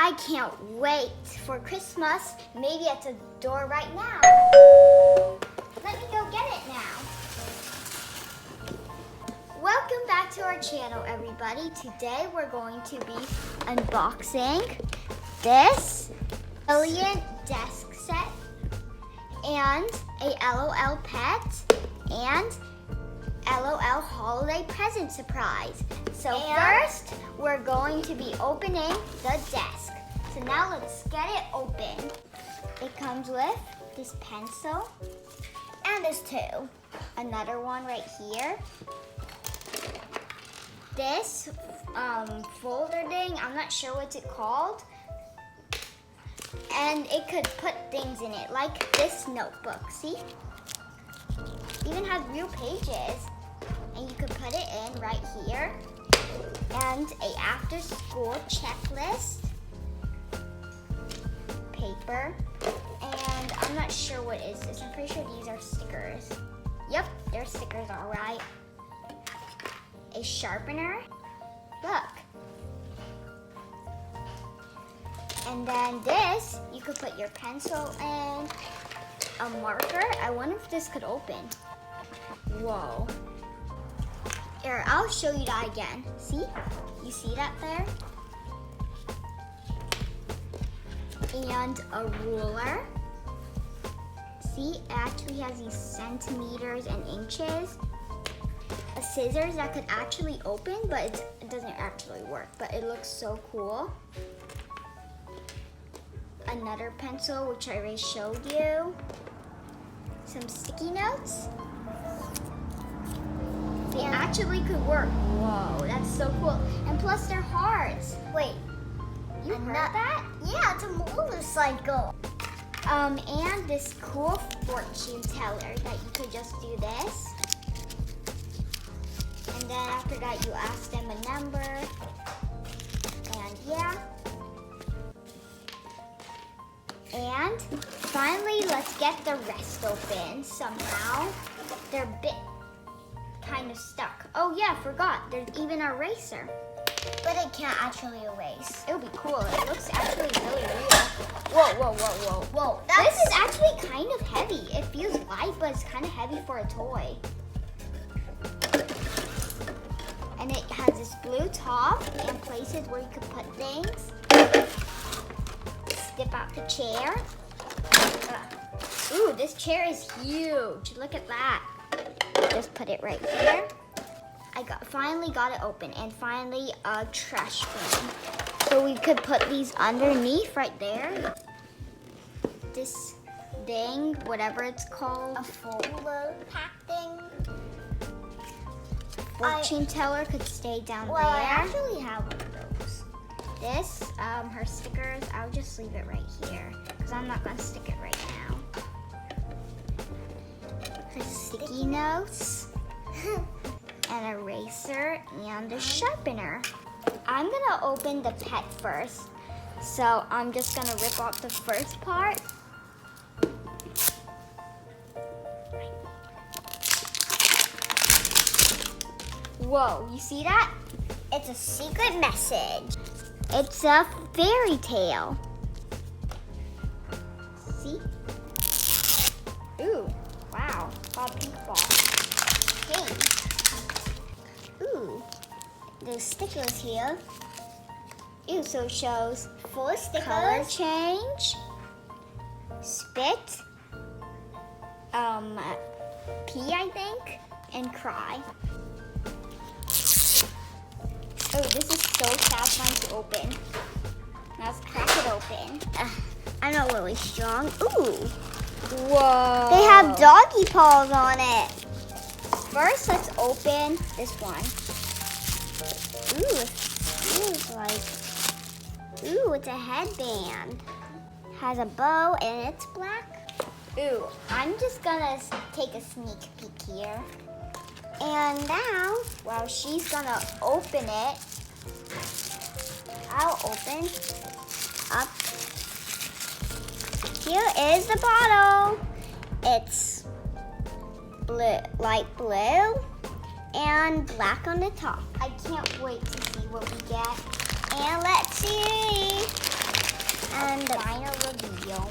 I can't wait for Christmas. Maybe it's a door right now. Let me go get it now. Welcome back to our channel, everybody. Today we're going to be unboxing this brilliant desk set and a LOL pet and LOL holiday present surprise. So first, we're going to be opening the desk. So now let's get it open. It comes with this pencil, and there's two. Another one right here. This folder thing, I'm not sure what's it called. And it could put things in it, like this notebook, see? Even has real pages. And you could put it in right here. And a after school checklist. Paper. And I'm not sure what is this. I'm pretty sure these are stickers. Yep, they're stickers, all right. A sharpener. Look. And then this, you could put your pencil in. A marker. I wonder if this could open. Whoa. Here, I'll show you that again. See? You see that there? And a ruler. See, it actually has these centimeters and inches. A scissors that could actually open, but it doesn't actually work, but it looks so cool. Another pencil, which I already showed you. Some sticky notes. They actually could work. Whoa, that's so cool. And plus they're hearts. Wait, you heard that? Yeah, it's a motorcycle. And this cool fortune teller that you could just do this. And then after that, you ask them a number. And yeah. And finally, let's get the rest open somehow. They're a bit kind of stuck. Oh yeah, forgot. There's even an eraser. But it can't actually erase. It would be cool. It looks actually really real. Whoa, whoa, whoa, whoa. Whoa, this is actually kind of heavy. It feels light, but it's kind of heavy for a toy. And it has this blue top and places where you could put things. Step out the chair. Ooh, this chair is huge. Look at that. Just put it right here. I finally got it open, and finally a trash bin. So we could put these underneath right there. This thing, whatever it's called. A folder pack thing. Fortune teller could stay down there. I actually have one of those. This, her stickers, I'll just leave it right here because I'm not gonna stick it right now. Her sticky notes, an eraser, and a sharpener. I'm gonna open the pet first. So I'm just gonna rip off the first part. Whoa, you see that? It's a secret message. It's a fairy tale. See? Ooh, wow, got a pink ball. Pink. Ooh, there's stickers here. Ooh, so it shows full stickers. Color change. Spit. Pee, I think, and cry. Oh, this is so satisfying to open. Now let's crack it open. I'm not really strong. Ooh. Whoa. They have doggy paws on it. First, let's open this one. Ooh, it feels like... Ooh, it's a headband. Has a bow and it's black. Ooh, I'm just gonna take a sneak peek here. And now, well, she's gonna open it. I'll open up. Here is the bottle. It's blue, light blue, and black on the top. I can't wait to see what we get. And let's see. And the final reveal.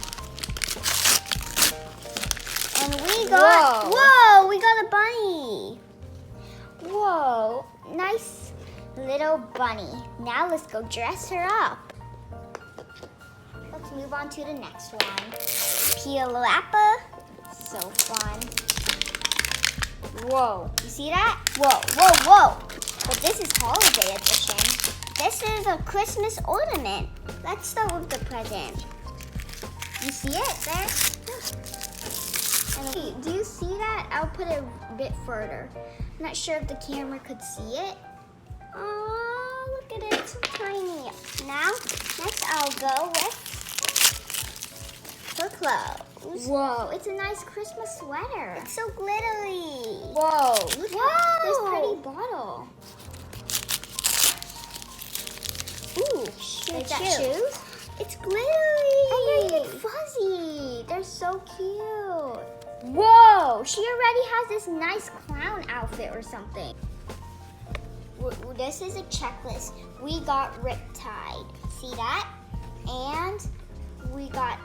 And we got, whoa, we got a bunny. Whoa, nice little bunny. Now let's go dress her up. Let's move on to the next one. Pialapa, so fun. Whoa, you see that? Whoa, whoa, whoa. But this is holiday edition. This is a Christmas ornament. Let's start with the present. You see it there? And do you see that? I'll put it a bit further. I'm not sure if the camera could see it. Oh, look at it, it's so tiny. Now, next I'll go with her clothes. Whoa, it's a nice Christmas sweater. It's so glittery. Whoa, look at this pretty bottle. Ooh, is that shoes? It's glittery. Oh, they're even fuzzy. They're so cute. Whoa, she already has this nice clown outfit or something. This is a checklist. We got Riptide. See that? And we got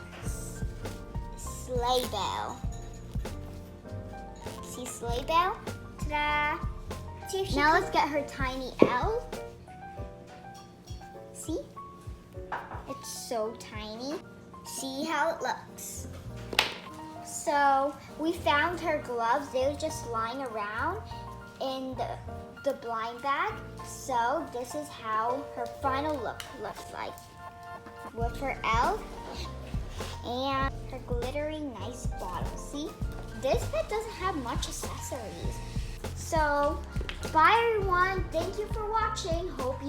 Sleigh Bell. See Sleigh Bell? Ta-da! Now let's get her tiny elf. See? It's so tiny. See how it looks. So we found her gloves. They were just lying around in the blind bag. So this is how her final look looks like. With her elf and her glittery nice bottle. See? This pet doesn't have much accessories. So bye everyone. Thank you for watching. Hope